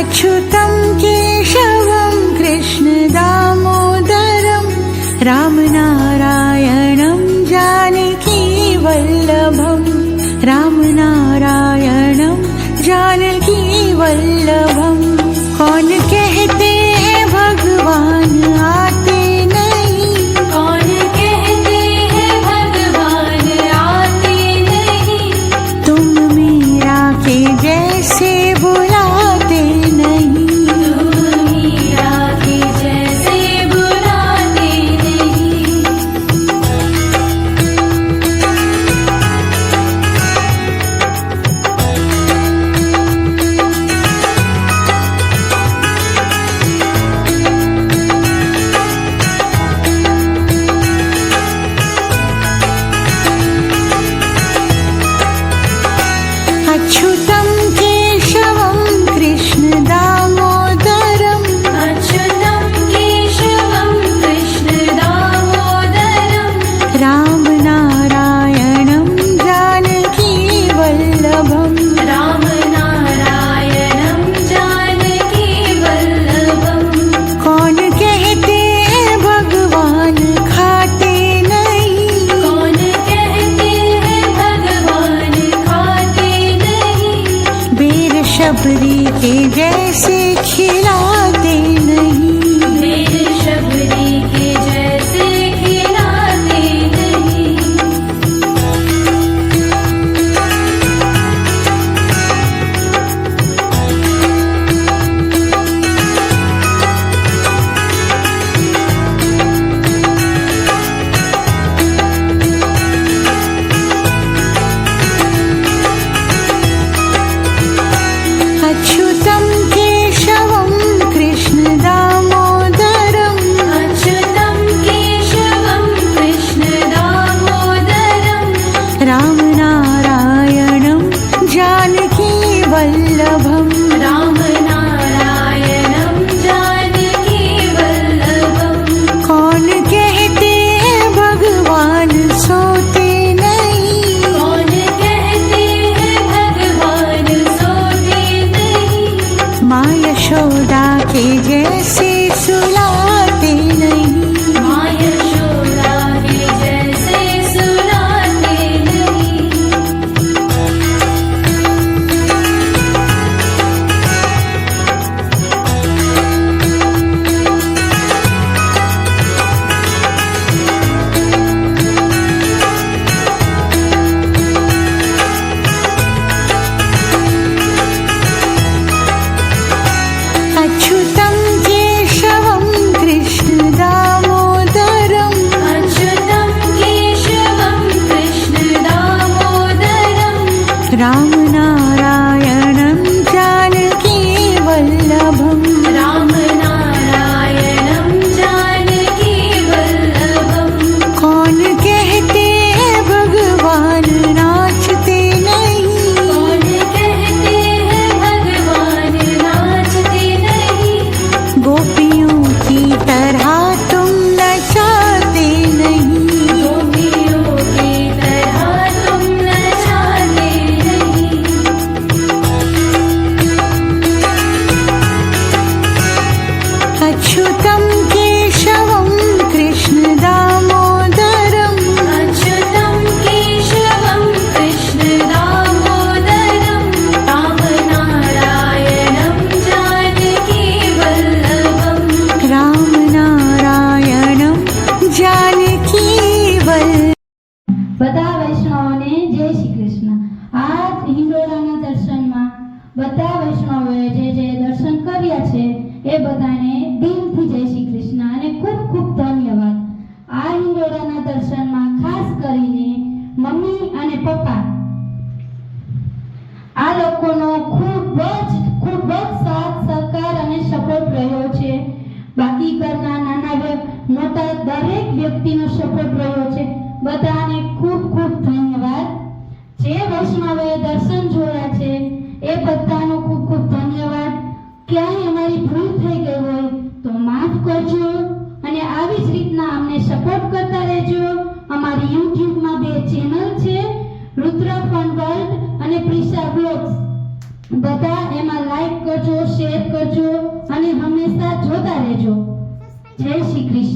अच्युतं केशवं कृष्णदामोदरं रामनारायणं जानकीवल्लभं रामनारायणं जानकीवल्लभं। कौन कहते हैं भगवान आते नहीं, कौन कहते हैं भगवान आते नहीं, तुम मीरा के जैसे बुलाते नहीं, तुम मीरा के जैसे बुलाते नहीं। अच्युतं केशवं कृष्णदामोदरं अच्युतं केशवं कृष्णदामोदरं रामनारायणं जानकीवल्लभं रामनारायणं जानकीवल्लभं। कौन कहते हैं भगवान खाते नहीं, कौन कहते हैं भगवान खाते नहीं, बेर शबरी के जैसे खिलाते नहीं, मेरे शबरी के जैसे खिलाते नहीं। अच्युतं केशवं कृष्णदामोदरं अच्युतं केशवं कृष्णदामोदरं रामनारायणं जानकीवल्लभं रामनारायणं जानकीवल्लभं। कौन कहते हैं भगवान सोते नहीं, कौन कहते हैं भगवान सोते नहीं, माँ यशोदा के जैसे सुलाते नहीं, माँ यशोदा के जैसे सुलाते नहीं। अच्युतं केशवं कृष्णदामोदरं अच्युतं केशवं कृष्णदामोदरं रामनारायणं जानकीवल्लभं रामनारायणं जानकीवल्लभं। कौन कहते हैं भगवान नाचते नहीं, कौन कहते हैं भगवान नाचते नहीं, गोपियों की तरह तुम नचाते नहीं, गोपियों की तरह तुम नचाते नहीं। अच्युतं केशवं कृष्णदामोदरं अच्युतं केशवं कृष्णदामोदरं रामनारायणं जानकीवल्लभं रामनारायणं जानकीवल्लभं। બધા વૈષ્ણવોને જય શ્રી કૃષ્ણ। આજ હિંડોળાના દર્શનમાં બધા વૈષ્ણવોએ જે દર્શન કર્યા છે એ બધાને દિલથી જય શ્રી કૃષ્ણ અને ખૂબ ખૂબ ધન્યવાદ। આ હિંડોળાના દર્શનમાં ખાસ કરીને મમ્મી અને પપ્પા આ લોકોનો ખૂબ જ સાથ સહકાર અને સપોર્ટ રહ્યો છે। બાકી ઘરના નાના મોટા દરેક વ્યક્તિનો સપોર્ટ રહ્યો છે। બધાને ખૂબ ખૂબ ધન્યવાદ। જે વૈષ્ણવે દર્શન જોયા છે એ બધાનો ખૂબ ખૂબ ધન્યવાદ। ક્યાંય અમારી ભૂલ થઈ ગઈ હોય તો માફ કરજો અને આવી જ રીતના અમને સપોર્ટ કરતા રહેજો। અમારી યુટ્યુબમાં 2 ચેનલ છે, રુદ્ર ફન વર્લ્ડ અને પ્રિશા બ્લોગ્સ। બધા એમાં લાઈક કરજો, શેર કરજો। જય શ્રી કૃષ્ણ.